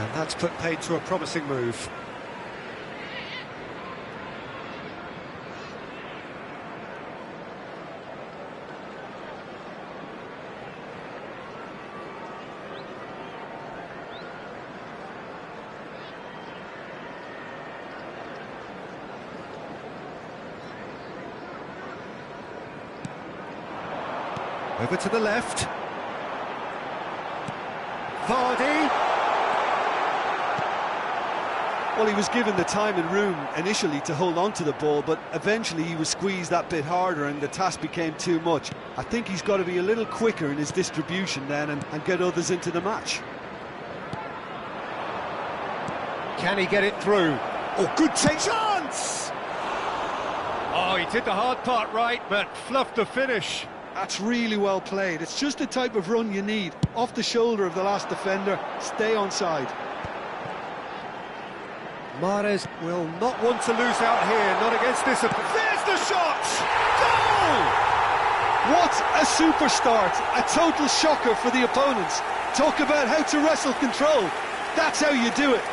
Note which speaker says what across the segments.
Speaker 1: And that's put paid to a promising move. Over to the left. Vardy.
Speaker 2: Well, he was given the time and room initially to hold on to the ball, but eventually he was squeezed that bit harder and the task became too much. I think he's got to be a little quicker in his distribution then and get others into the match.
Speaker 1: Can he get it through? Oh, good take. Chance! Oh, he did the hard part right, but fluffed the finish.
Speaker 2: That's really well played. It's just the type of run you need. Off the shoulder of the last defender, stay onside.
Speaker 1: Mahrez will not want to lose out here, not against this. There's the shot! Goal!
Speaker 2: What a super start. A total shocker for the opponents. Talk about how to wrestle control. That's how you do it.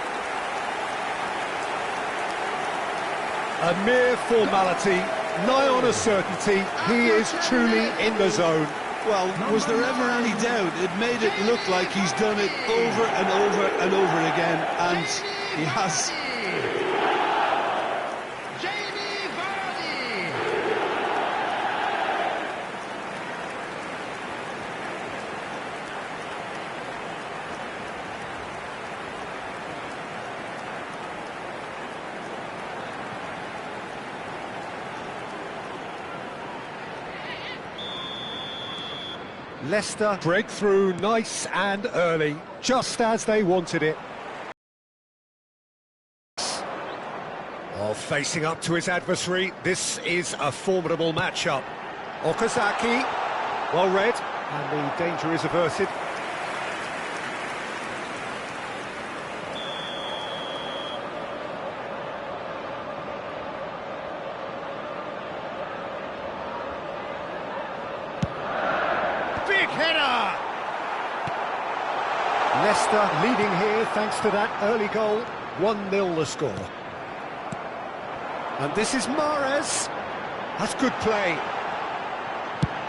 Speaker 1: A mere formality, nigh on a certainty. He is truly in the zone.
Speaker 2: Well, was there ever any doubt? It made it look like he's done it over and over and over again, and he has.
Speaker 1: Leicester break through nice and early, just as they wanted it. Oh, facing up to his adversary, this is a formidable matchup. Okazaki, well read, and the danger is averted. Big header! Leicester leading here thanks to that early goal. 1-0 the score. And this is Mahrez. That's good play.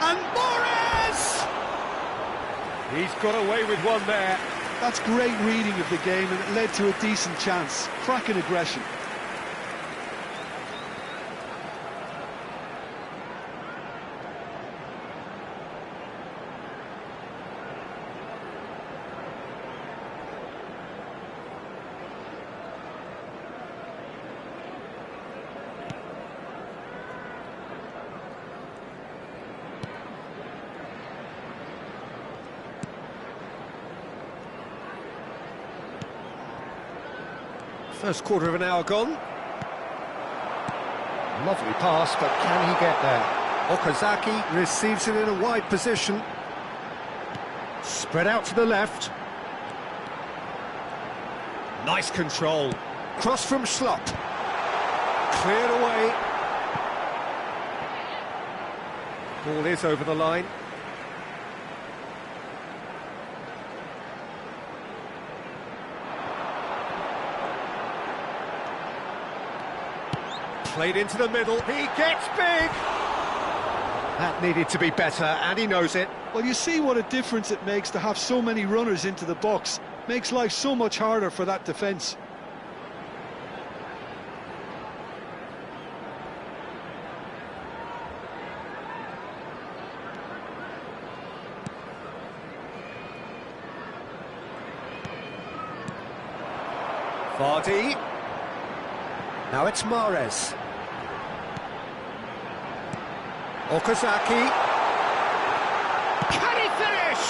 Speaker 1: And Mahrez! He's got away with one there.
Speaker 2: That's great reading of the game, and it led to a decent chance. Cracking aggression.
Speaker 1: First quarter of an hour gone. Lovely pass, but can he get there? Okazaki receives it in a wide position. Spread out to the left. Nice control. Cross from Schlupp. Cleared away. Ball is over the line. Played into the middle, he gets big! That needed to be better, and he knows it.
Speaker 2: Well, you see what a difference it makes to have so many runners into the box. Makes life so much harder for that defence.
Speaker 1: Vardy. Now it's Mahrez. Okazaki. Can he finish?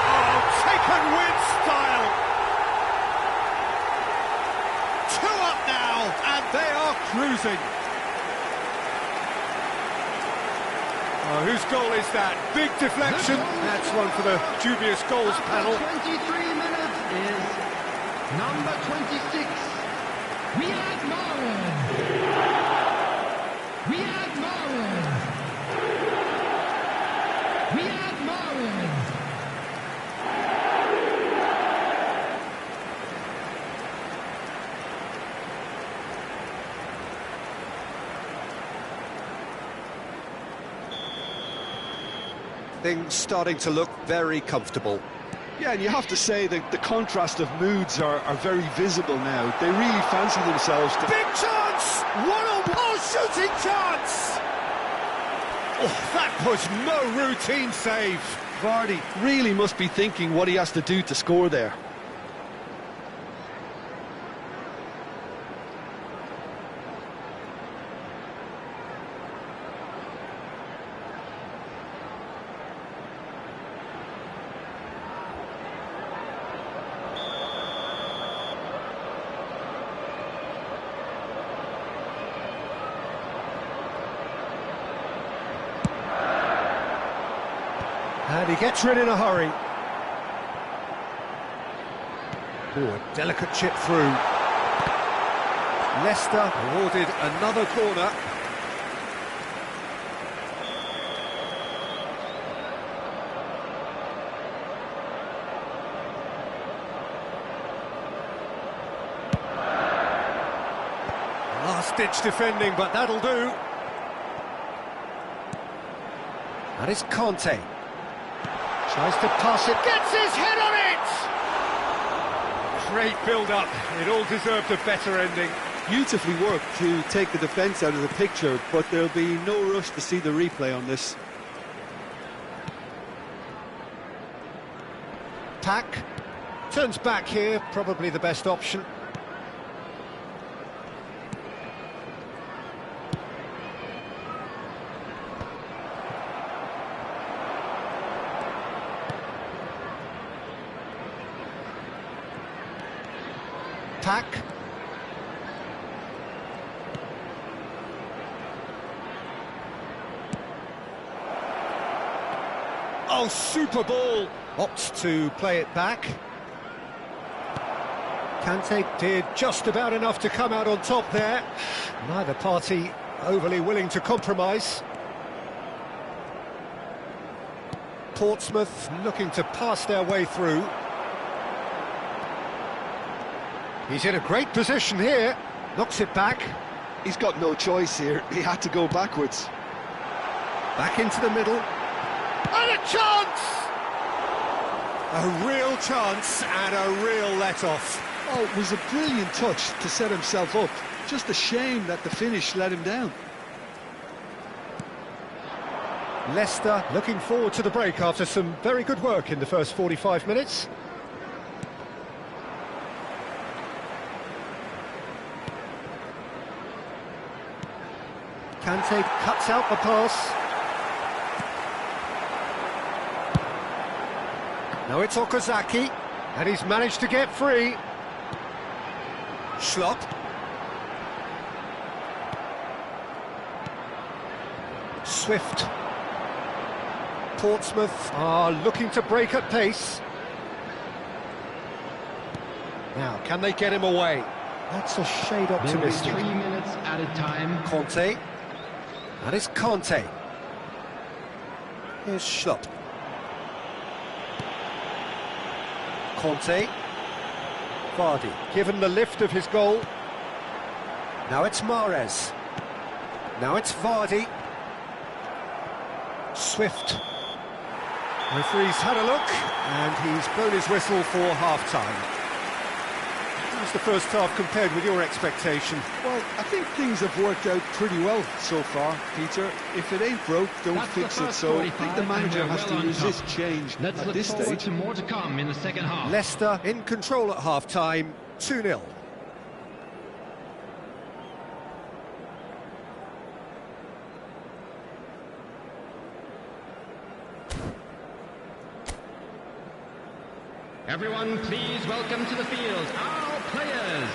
Speaker 1: Oh, taken with style. 2 up now, and they are cruising. Oh, whose goal is that? Big deflection. That's one for the dubious goals panel.
Speaker 3: 23 minutes is number 26. Riyad Mahrez. Riyad Mahrez. Riyad Mahrez.
Speaker 1: Things starting to look very comfortable.
Speaker 2: Yeah, and you have to say that the contrast of moods are very visible now. They really fancy themselves to...
Speaker 1: Big chance! One-on-one shooting chance! Oh, that was no routine save.
Speaker 2: Vardy really must be thinking what he has to do to score there.
Speaker 1: And he gets rid in a hurry. Oh, a delicate chip through. Leicester awarded another corner. Last-ditch defending, but that'll do. That is Conte. Tries to pass it, gets his head on it! Great build-up, it all deserved a better ending.
Speaker 2: Beautifully worked to take the defence out of the picture, but there'll be no rush to see the replay on this.
Speaker 1: Pack turns back here, probably the best option. Pack. Oh, super ball. Opts to play it back. Kante did just about enough to come out on top there. Neither party overly willing to compromise. Portsmouth looking to pass their way through. He's in a great position here, knocks it back.
Speaker 2: He's got no choice here, he had to go backwards.
Speaker 1: Back into the middle. And a chance! A real chance and a real let-off.
Speaker 2: Oh, it was a brilliant touch to set himself up. Just a shame that the finish let him down.
Speaker 1: Leicester looking forward to the break after some very good work in the first 45 minutes. Kante cuts out the pass. Now it's Okazaki, and he's managed to get free. Schlopp. Swift. Portsmouth are looking to break at pace. Now, can they get him away? That's a shade optimistic.
Speaker 3: 3 minutes at a time.
Speaker 1: Conte. That is Conte. Here's Schlupp. Conte. Vardy, given the lift of his goal. Now it's Mahrez. Now it's Vardy. Swift. Referee's had a look, and he's blown his whistle for half-time. How's the first half compared with your expectation?
Speaker 2: Well, I think things have worked out pretty well so far, Peter. If it ain't broke, don't fix it. So I think the manager has to resist change at this stage.
Speaker 3: Let's look forward to more to come in the second half.
Speaker 1: Leicester in control at half-time, 2-0.
Speaker 3: Everyone, please welcome to the field our players.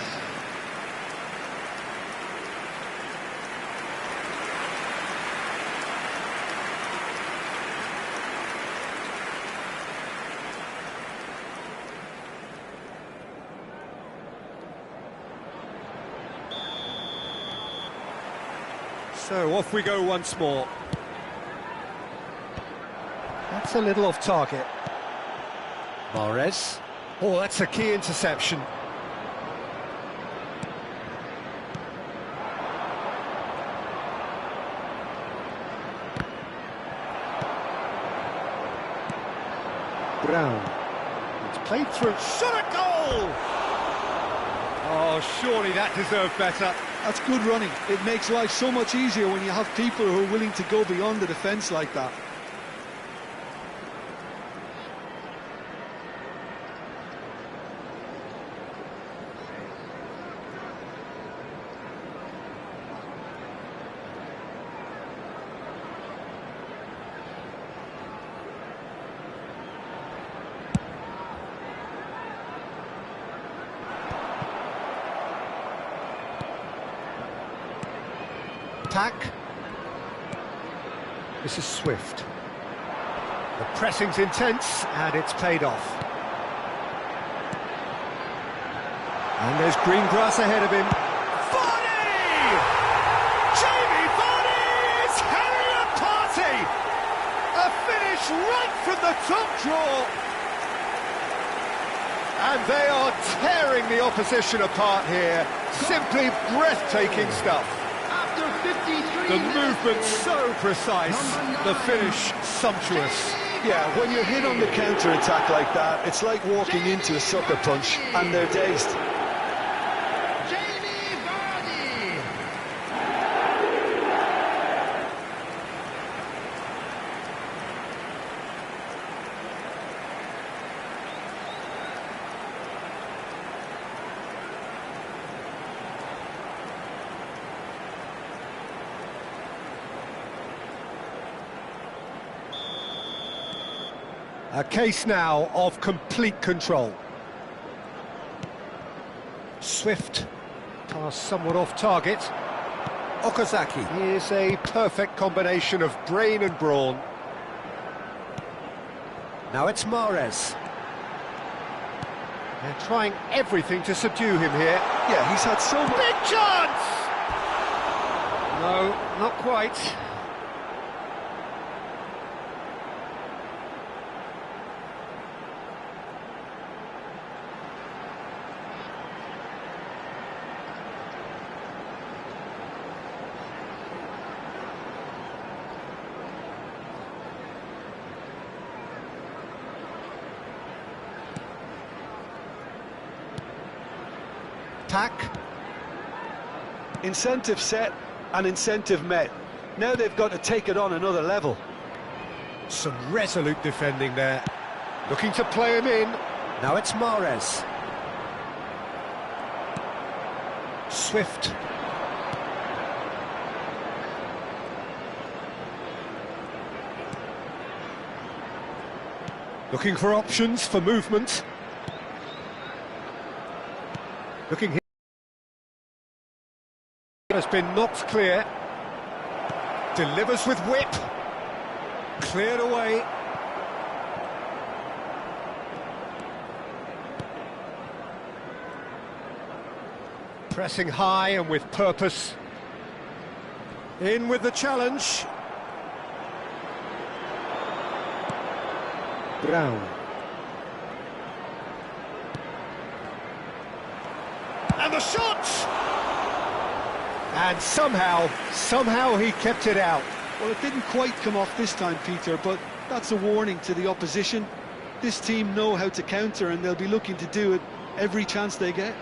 Speaker 1: So off we go once more. That's a little off target. Mahrez. Oh, that's a key interception. Brown. It's played through. Shot a goal! Oh, surely that deserved better.
Speaker 2: That's good running. It makes life so much easier when you have people who are willing to go beyond the defence like that.
Speaker 1: Attack. This is Swift. The pressing's intense, and it's paid off. And there's green grass ahead of him. Vardy! Jamie Vardy is having a party! A finish right from the top draw. And they are tearing the opposition apart here. Simply breathtaking stuff. The movement so precise, the finish sumptuous.
Speaker 2: Yeah, when you're hit on the counter-attack like that, it's like walking into a sucker punch, and they're dazed.
Speaker 1: A case now of complete control. Swift, pass somewhat off target. Okazaki is a perfect combination of brain and brawn. Now it's Mahrez. They're trying everything to subdue him here.
Speaker 2: Yeah, he's had so much...
Speaker 1: Big chance! No, not quite. Attack.
Speaker 2: Incentive set and incentive met. Now they've got to take it on another level.
Speaker 1: Some resolute defending there. Looking to play him in. Now it's Mahrez. Swift. Looking for options for movement. Looking here. Has been knocked clear. Delivers with whip. Cleared away. Pressing high and with purpose. In with the challenge. Brown. And the shot! And somehow he kept it out.
Speaker 2: Well, it didn't quite come off this time, Peter, but that's a warning to the opposition. This team know how to counter, and they'll be looking to do it every chance they get.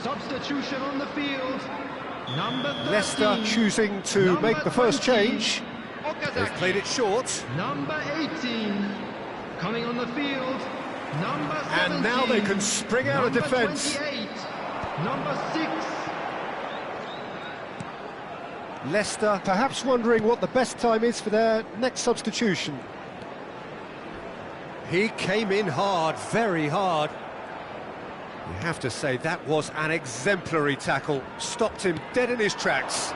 Speaker 3: Substitution on the field. Number 13.
Speaker 1: Leicester choosing to make the first change. They've played it short.
Speaker 3: Number 18 coming on the field. Number 17.
Speaker 1: And now they can spring out of defence.
Speaker 3: 28. Number 6.
Speaker 1: Leicester perhaps wondering what the best time is for their next substitution. He came in hard, very hard. You have to say that was an exemplary tackle. Stopped him dead in his tracks.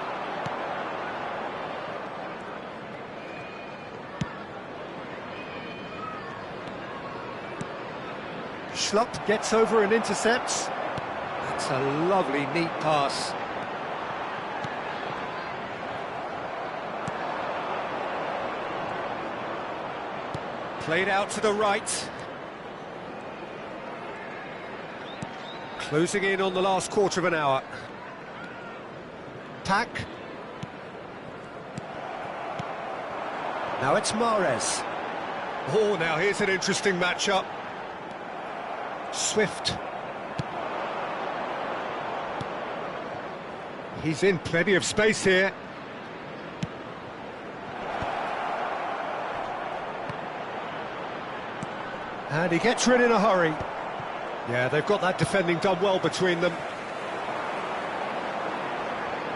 Speaker 1: Schlupp gets over and intercepts. That's a lovely, neat pass. Played out to the right. Closing in on the last quarter of an hour. Pack. Now it's Mahrez. Oh, now here's an interesting matchup. Swift. He's in plenty of space here. And he gets rid in a hurry. Yeah, they've got that defending done well between them.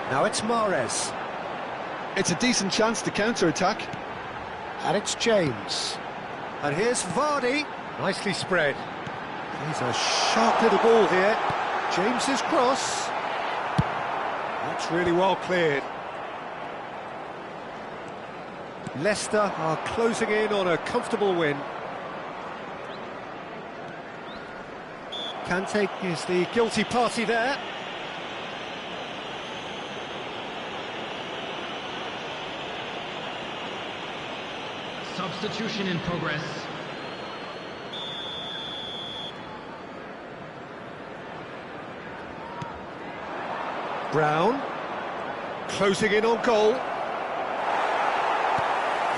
Speaker 1: Now it's Mahrez.
Speaker 2: It's a decent chance to counter-attack.
Speaker 1: And it's James. And here's Vardy. Nicely spread. He's a sharp little ball here. James's cross. That's really well cleared. Leicester are closing in on a comfortable win. Kante is the guilty party there.
Speaker 3: Substitution in progress.
Speaker 1: Brown, closing in on goal.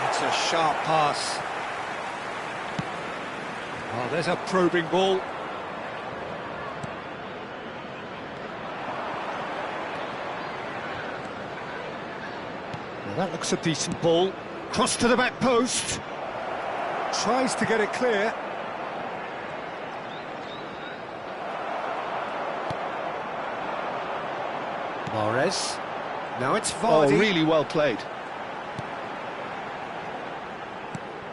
Speaker 1: It's a sharp pass. Oh, there's a probing ball. Well, that looks a decent ball. Cross to the back post. Tries to get it clear. Mahrez. Now it's Vardy.
Speaker 2: Oh, really well played.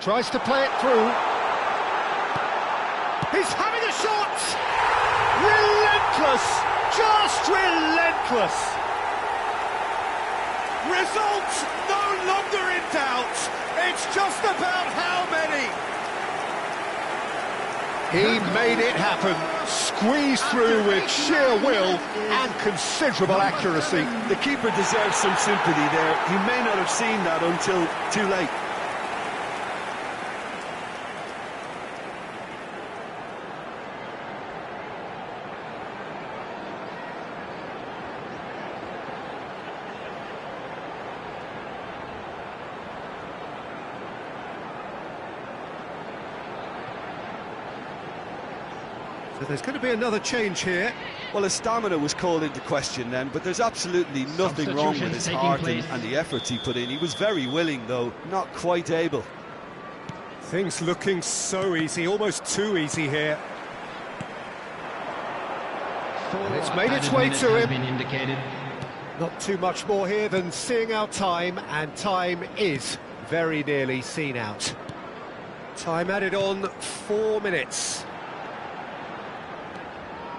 Speaker 1: Tries to play it through. He's having a shot! Relentless! Just relentless! Results no longer in doubt. It's just about how many. He made it happen. Squeezed through with sheer will and considerable accuracy.
Speaker 2: The keeper deserves some sympathy there. He may not have seen that until too late.
Speaker 1: So there's going to be another change here.
Speaker 2: Well, his stamina was called into question then, but there's absolutely nothing wrong with his heart and the efforts he put in. He was very willing, though, not quite able.
Speaker 1: Things looking so easy, almost too easy here. And it's made its way to him. Not too much more here than seeing out time, and time is very nearly seen out. Time added on 4 minutes.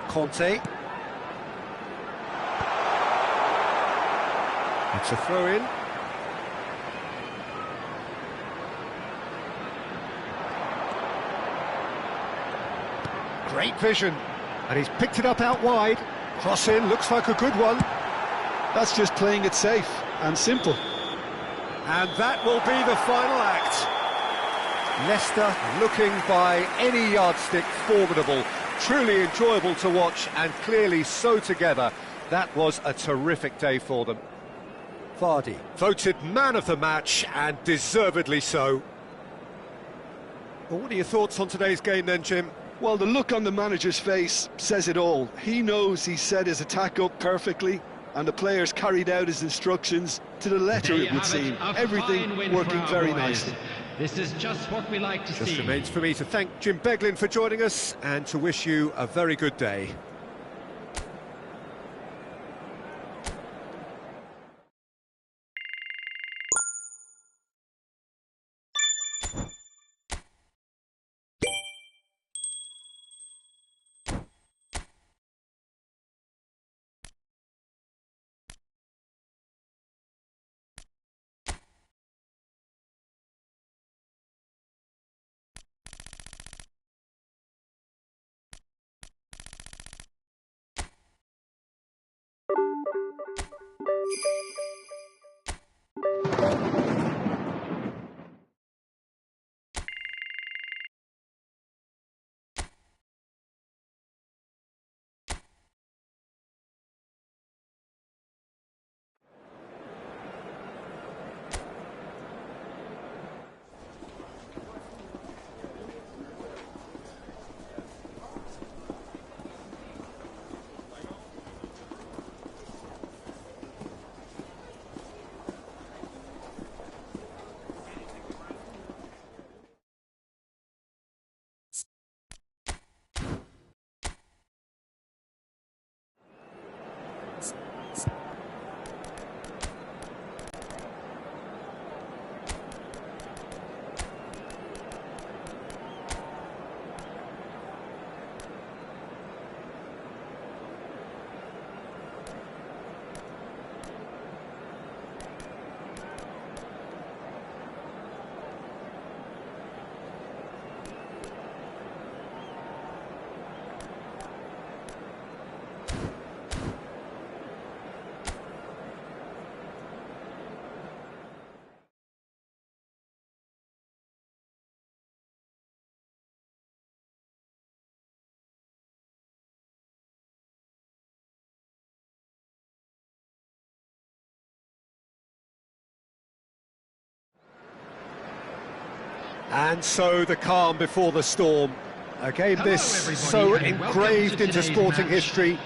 Speaker 1: Conte. It's a throw-in. Great vision. And he's picked it up out wide. Cross in, looks like a good one.
Speaker 2: That's just playing it safe and simple.
Speaker 1: And that will be the final act. Leicester looking by any yardstick formidable. Truly enjoyable to watch, and clearly so together. That was a terrific day for them. Vardy, voted man of the match, and deservedly so. Well, what are your thoughts on today's game then, Jim?
Speaker 2: Well, the look on the manager's face says it all. He knows he set his attack up perfectly, and the players carried out his instructions to the letter, it would seem. Everything working very nicely.
Speaker 3: This is just what we like to see.
Speaker 1: Just remains for me to thank Jim Beglin for joining us and to wish you a very good day. And so the calm before the storm. A game this so engraved into sporting history.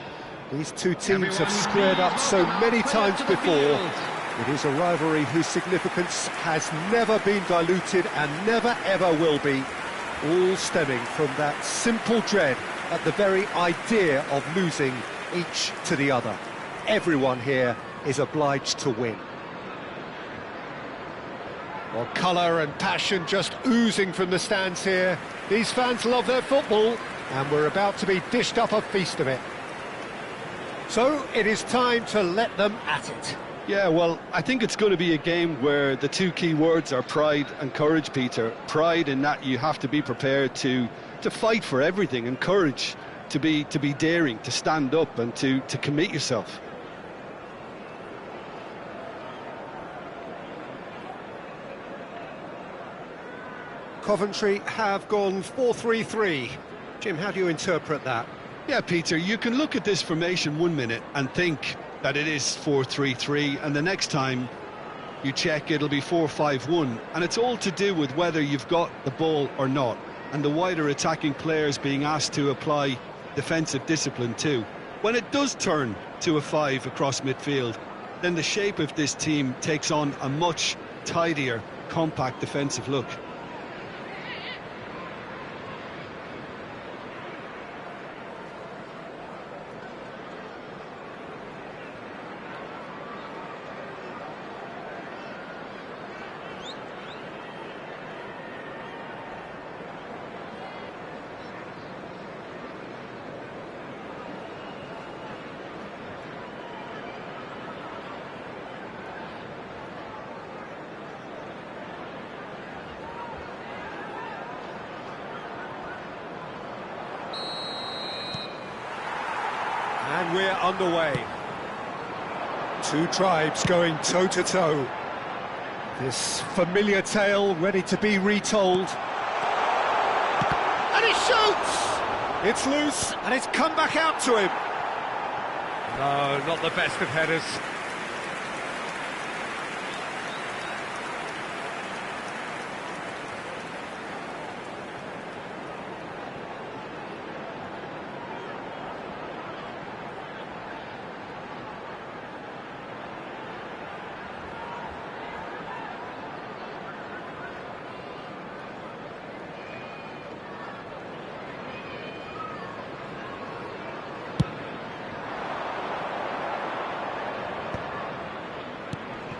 Speaker 1: These two teams have squared up so many times before. It is a rivalry whose significance has never been diluted and never ever will be. All stemming from that simple dread at the very idea of losing each to the other. Everyone here is obliged to win. Well, colour and passion just oozing from the stands here. These fans love their football, and we're about to be dished up a feast of it. So, it is time to let them at it.
Speaker 2: Yeah, well, I think it's going to be a game where the two key words are pride and courage, Peter. Pride in that you have to be prepared to fight for everything, and courage to be daring, to stand up and to commit yourself.
Speaker 1: Coventry have gone 4-3-3. Jim, how do you interpret that?
Speaker 2: Yeah, Peter, you can look at this formation 1 minute and think that it is 4-3-3, and the next time you check it'll be 4-5-1, and it's all to do with whether you've got the ball or not, and the wider attacking players being asked to apply defensive discipline too. When it does turn to a 5 across midfield, then the shape of this team takes on a much tidier, compact defensive look.
Speaker 1: And we're underway. Two tribes going toe-to-toe. This familiar tale ready to be retold. And he shoots! It's loose, and it's come back out to him. No, not the best of headers.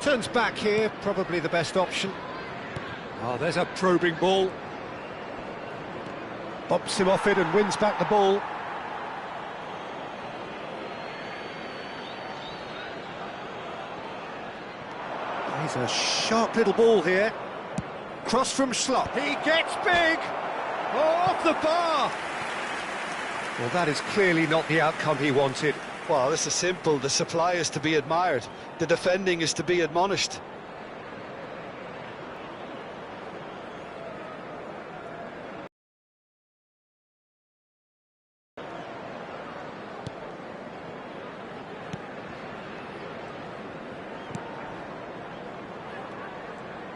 Speaker 1: Turns back here, probably the best option. Oh, there's a probing ball. Bumps him off it and wins back the ball. He's a sharp little ball here. Cross from Slot. He gets big! Oh, off the bar! Well, that is clearly not the outcome he wanted.
Speaker 2: Well, this is simple. The supply is to be admired. The defending is to be admonished.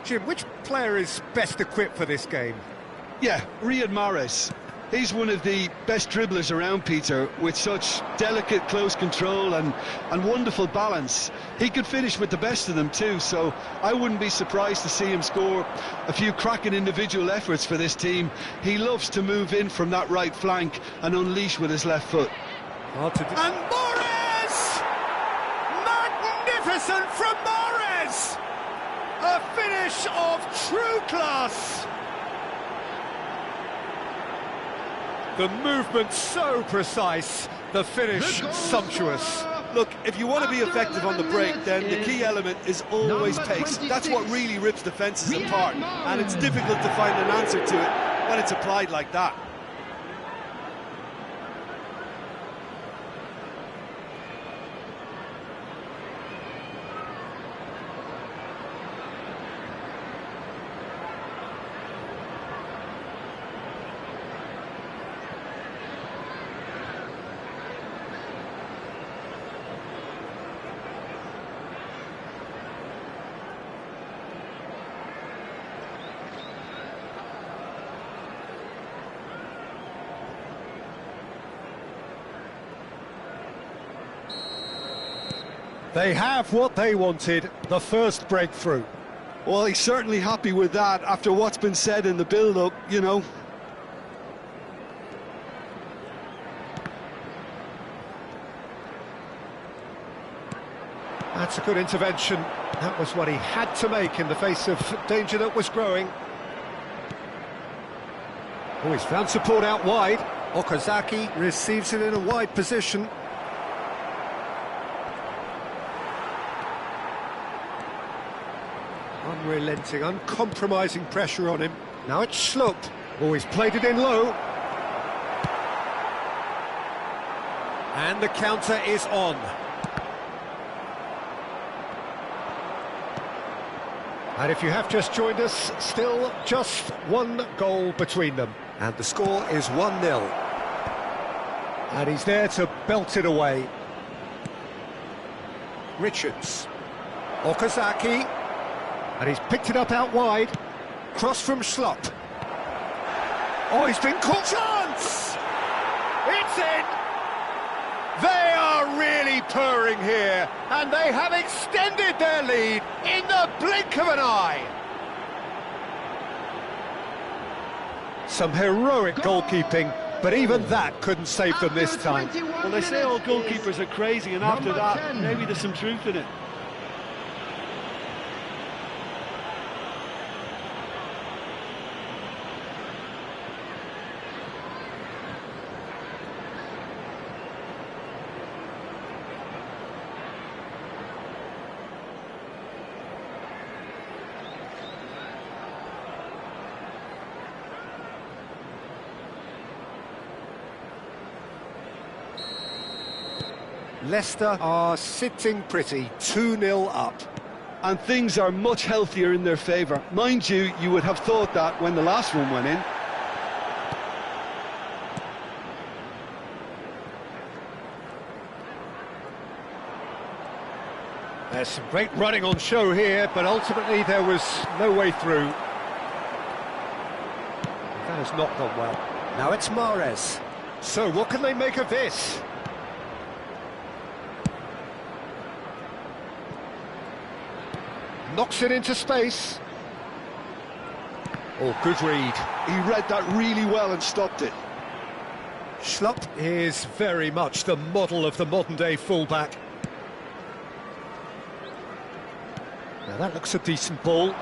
Speaker 1: Jim, which player is best equipped for this game?
Speaker 2: Yeah, Riyad Mahrez. He's one of the best dribblers around, Peter, with such delicate, close control and wonderful balance. He could finish with the best of them too, so I wouldn't be surprised to see him score a few cracking individual efforts for this team. He loves to move in from that right flank and unleash with his left foot.
Speaker 1: Hard to do. And Mahrez! Magnificent from Mahrez! A finish of true class! The movement so precise, the finish sumptuous.
Speaker 2: Look, if you want to be effective on the break, then the key element is always pace. That's what really rips defences apart, and it's difficult to find an answer to it when it's applied like that.
Speaker 1: They have what they wanted, the first breakthrough.
Speaker 2: Well, he's certainly happy with that after what's been said in the build-up, you know.
Speaker 1: That's a good intervention. That was what he had to make in the face of danger that was growing. Oh, he's found support out wide. Okazaki receives it in a wide position. Unrelenting, uncompromising pressure on him. Now it's Schlupp. Oh, he's played it in low. And the counter is on. And if you have just joined us, still just one goal between them. And the score is 1-0. And he's there to belt it away. Richards. Okazaki. And he's picked it up out wide. Cross from Schlupp. Oh, he's been caught. Chance! It's in! They are really purring here, and they have extended their lead in the blink of an eye. Some heroic goalkeeping, but even that couldn't save them this time.
Speaker 2: Well, they say all goalkeepers are crazy, and after that, maybe there's some truth in it.
Speaker 1: Leicester are sitting pretty, 2-0 up.
Speaker 2: And things are much healthier in their favour. Mind you, you would have thought that when the last one went in.
Speaker 1: There's some great running on show here, but ultimately there was no way through. That has not gone well. Now it's Mahrez. So what can they make of this? Knocks it into space. Oh, good read.
Speaker 2: He read that really well and stopped it.
Speaker 1: Schlupp is very much the model of the modern-day fullback. Now that looks a decent ball.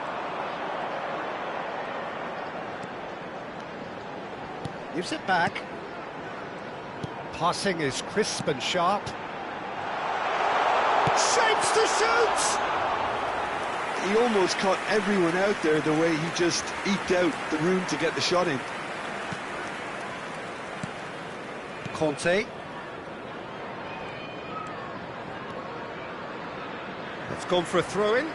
Speaker 1: Gives it back. Passing is crisp and sharp. Shapes to shoot!
Speaker 2: He almost caught everyone out there the way he just eked out the room to get the shot in.
Speaker 1: Conte. It's gone for a throw-in.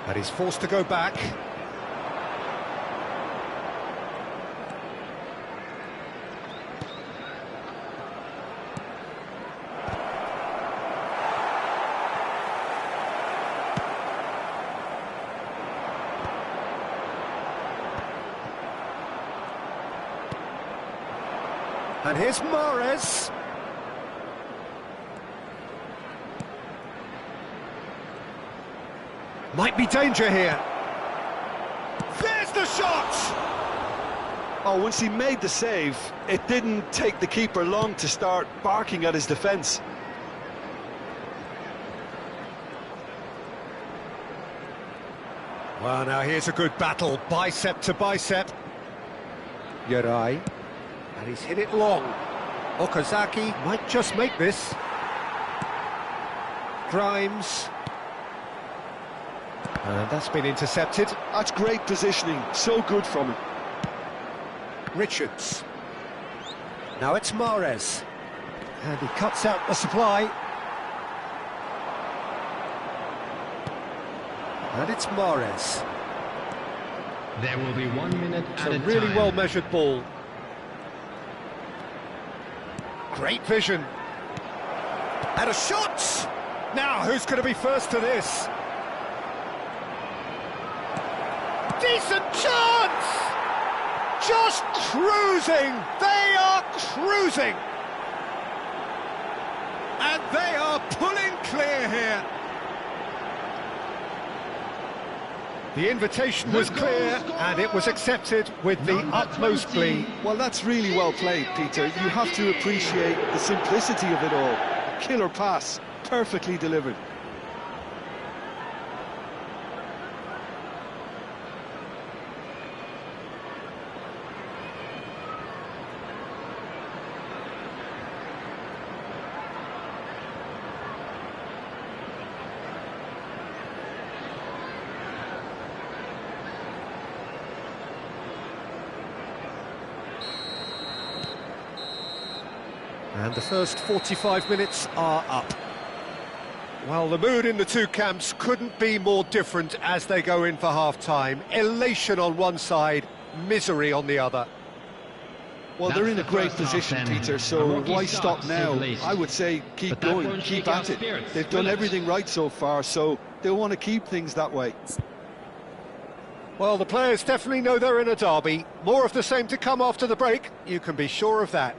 Speaker 1: And he's forced to go back. And here's Mahrez. Might be danger here. There's the shot!
Speaker 2: Oh, once he made the save, it didn't take the keeper long to start barking at his defence.
Speaker 1: Well, now here's a good battle, bicep to bicep. Yurai. And he's hit it long. Okazaki might just make this. Grimes. And that's been intercepted.
Speaker 2: That's great positioning, so good from him.
Speaker 1: Richards. Now it's Mahrez. And he cuts out the supply. And it's Mahrez.
Speaker 3: There will be 1 minute
Speaker 1: It's
Speaker 3: at
Speaker 1: a
Speaker 3: a
Speaker 1: really
Speaker 3: time.
Speaker 1: well-measured ball. Great vision. And a shot! Now, who's going to be first to this? Decent chance! Just cruising! They are cruising! And they are pulling clear here. The invitation was clear, and it was accepted with the utmost glee.
Speaker 2: Well, that's really well played, Peter. You have to appreciate the simplicity of it all. A killer pass, perfectly delivered.
Speaker 1: And the first 45 minutes are up. Well, the mood in the two camps couldn't be more different as they go in for half-time. Elation on one side, misery on the other.
Speaker 2: Well,
Speaker 3: That's
Speaker 2: they're in a
Speaker 3: the
Speaker 2: great
Speaker 3: first half,
Speaker 2: position,
Speaker 3: then.
Speaker 2: Peter,
Speaker 3: A
Speaker 2: so
Speaker 3: rookie
Speaker 2: why
Speaker 3: start
Speaker 2: stop now?
Speaker 3: stipulated.
Speaker 2: I would say keep
Speaker 3: But that
Speaker 2: going,
Speaker 3: won't
Speaker 2: keep
Speaker 3: shake our
Speaker 2: at it.
Speaker 3: spirits,
Speaker 2: They've
Speaker 3: will
Speaker 2: done
Speaker 3: it?
Speaker 2: everything right so far, so they'll want to keep things that way.
Speaker 1: Well, the players definitely know they're in a derby. More of the same to come after the break, you can be sure of that.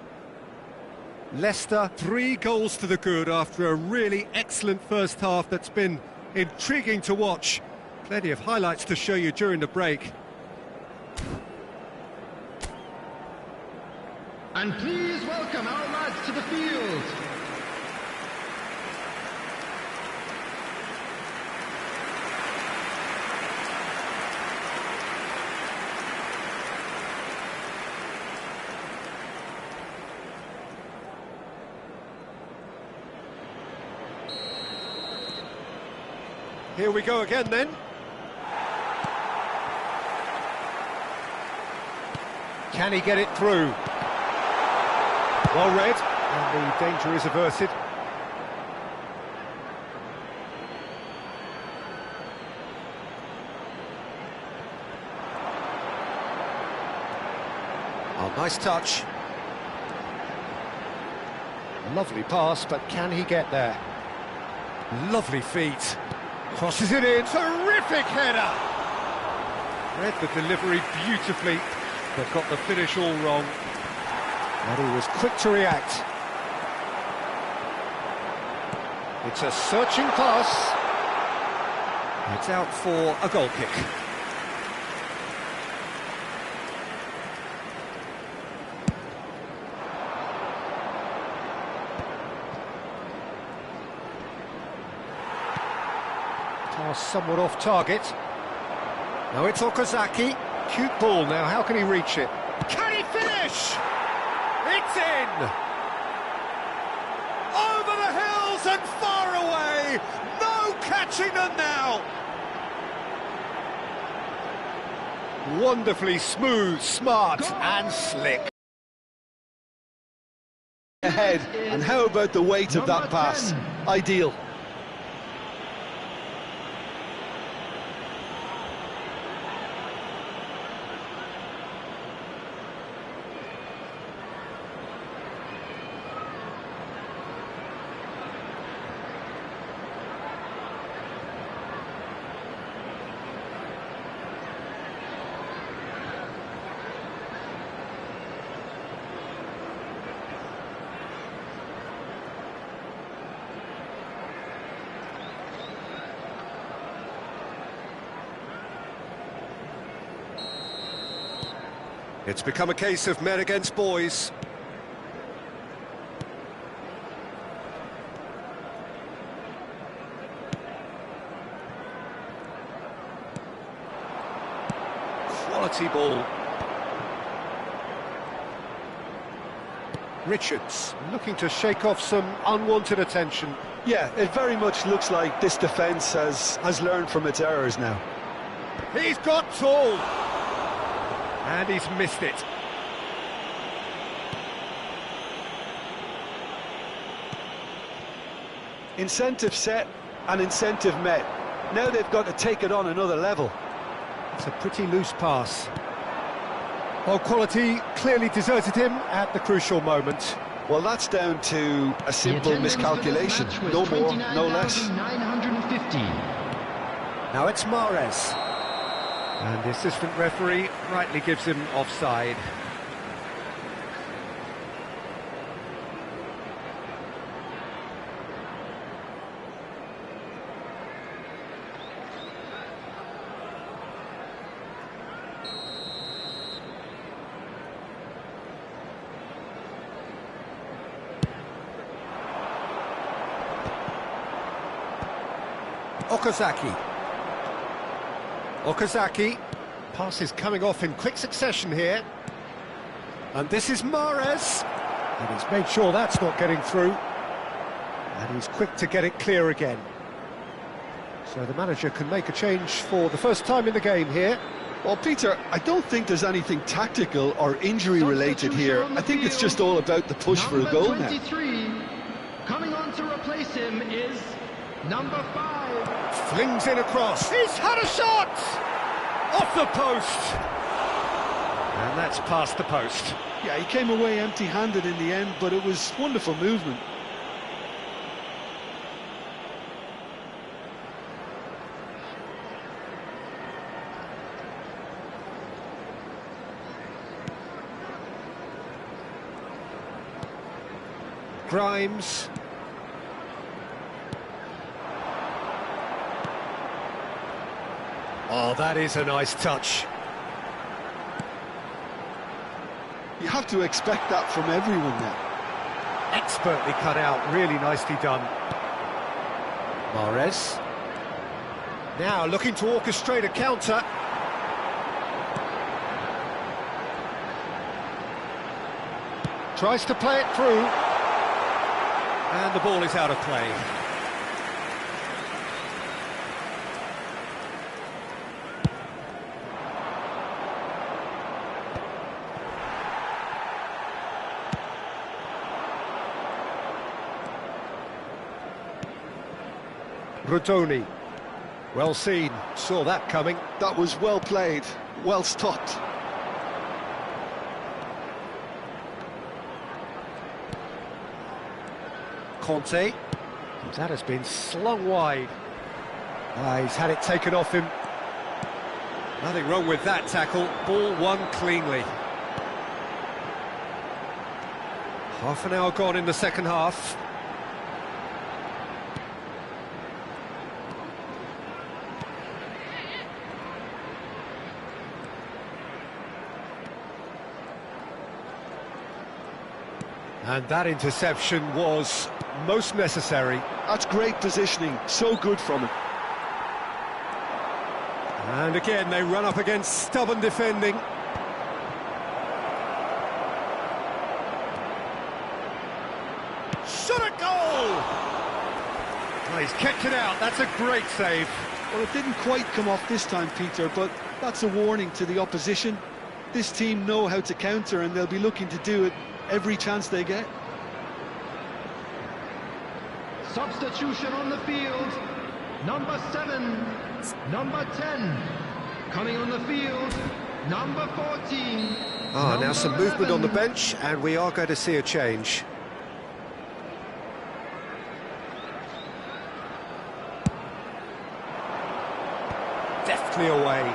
Speaker 1: Leicester, 3 goals to the good after a really excellent first half that's been intriguing to watch. Plenty of highlights to show you during the break.
Speaker 3: And please welcome our lads to the field.
Speaker 1: Here we go again then. Can he get it through? Well read, and the danger is averted. Oh, nice touch. Lovely pass, but can he get there? Lovely feet. Crosses it in. Terrific header! Read the delivery beautifully, but got the finish all wrong. And he was quick to react. It's a searching pass. It's out for a goal kick. Pass somewhat off target. Now it's Okazaki. Cute ball now, how can he reach it? Can he finish? It's in! Over the hills and far away! No catching them now! Wonderfully smooth, smart and slick.
Speaker 2: ahead, and how about the weight of that pass?
Speaker 3: 10.
Speaker 2: Ideal.
Speaker 1: It's become a case of men against boys. Quality ball. Richards looking to shake off some unwanted attention.
Speaker 2: Yeah, it very much looks like this defence has learned from its errors now.
Speaker 1: He's got tall. And he's missed it.
Speaker 2: Incentive set and incentive met. Now they've got to take it on another level.
Speaker 1: It's a pretty loose pass. Well, quality clearly deserted him at the crucial moment.
Speaker 2: Well, that's down to a simple miscalculation. No more, no less.
Speaker 3: 950.
Speaker 1: Now it's Mahrez. And the assistant referee rightly gives him offside. Okazaki. Pass is coming off in quick succession here. And this is Mahrez. And he's made sure that's not getting through. And he's quick to get it clear again. So the manager can make a change for the first time in the game here.
Speaker 2: Well, Peter, I don't think there's anything tactical or injury-related here. I think it's just all about the push for a goal now.
Speaker 3: 23, coming on to replace him is number 5.
Speaker 1: Flings in across. He's had a shot! Off the post! And that's past the post.
Speaker 2: Yeah, he came away empty-handed in the end, but it was wonderful movement.
Speaker 1: Grimes. Oh, that is a nice touch.
Speaker 2: You have to expect that from everyone now.
Speaker 1: Expertly cut out, really nicely done. Mahrez. Now looking to orchestrate a counter. Tries to play it through. And the ball is out of play. Rodoni. Well seen, saw that coming.
Speaker 2: That was well played, well stopped.
Speaker 1: Conte. That has been slung wide. He's had it taken off him. Nothing wrong with that tackle. Ball won cleanly. Half an hour gone in the second half. And that interception was most necessary.
Speaker 2: That's great positioning, so good from him.
Speaker 1: And again, they run up against stubborn defending. Shot at goal! Well, he's kept it out, that's a great save.
Speaker 2: Well, it didn't quite come off this time, Peter, but that's a warning to the opposition. This team know how to counter, and they'll be looking to do it every chance they get.
Speaker 3: Substitution on the field. Number 7, number 10. Coming on the field, number 14.
Speaker 1: Now some movement on the bench, and we are going to see a change. Deftly away.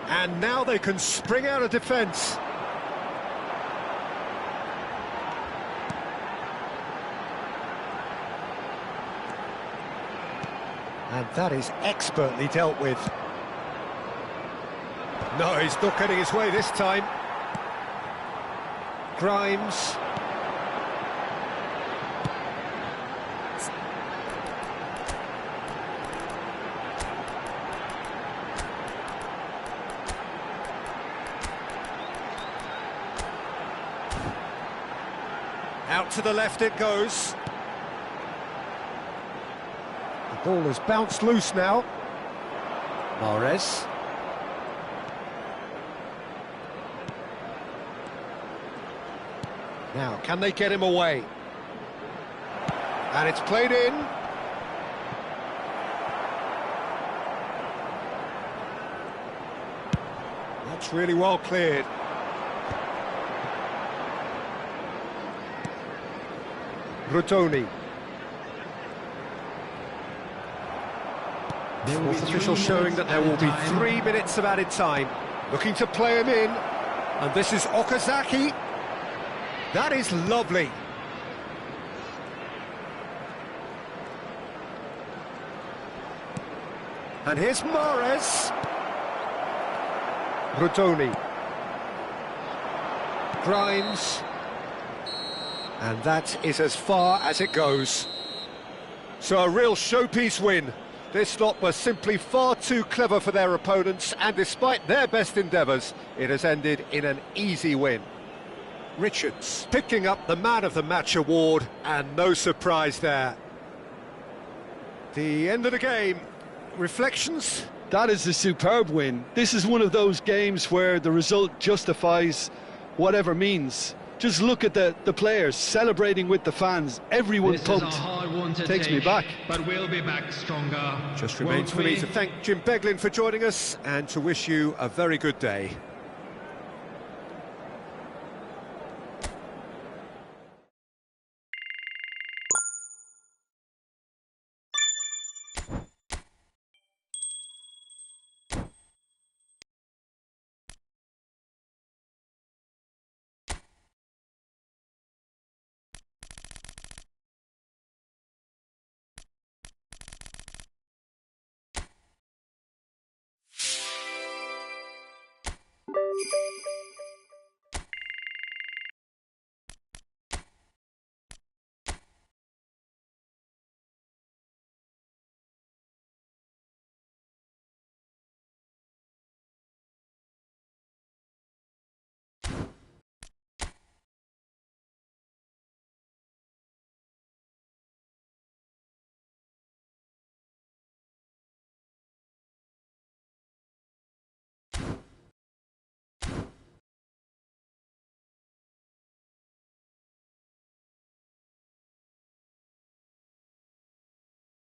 Speaker 1: And now they can spring out of defence. And that is expertly dealt with. No, he's not getting his way this time. Grimes. Out to the left it goes. The ball has bounced loose now. Mahrez. Now, can they get him away? And it's played in. That's really well cleared. Rutoni. Fourth official showing that there will be 3 minutes of added time. Looking to play him in. And this is Okazaki. That is lovely. And here's Mahrez. Rutoni. Grimes. And that is as far as it goes. So a real showpiece win. This lot were simply far too clever for their opponents, and despite their best endeavours, it has ended in an easy win. Richards picking up the Man of the Match award, and no surprise there. The end of the game. Reflections?
Speaker 2: That is a superb win. This is one of those games where the result justifies whatever means. Just look at the players celebrating with the fans. Everyone pumped. Takes me back.
Speaker 3: But we'll be back stronger.
Speaker 1: Just remains for me to thank Jim Beglin for joining us and to wish you a very good day.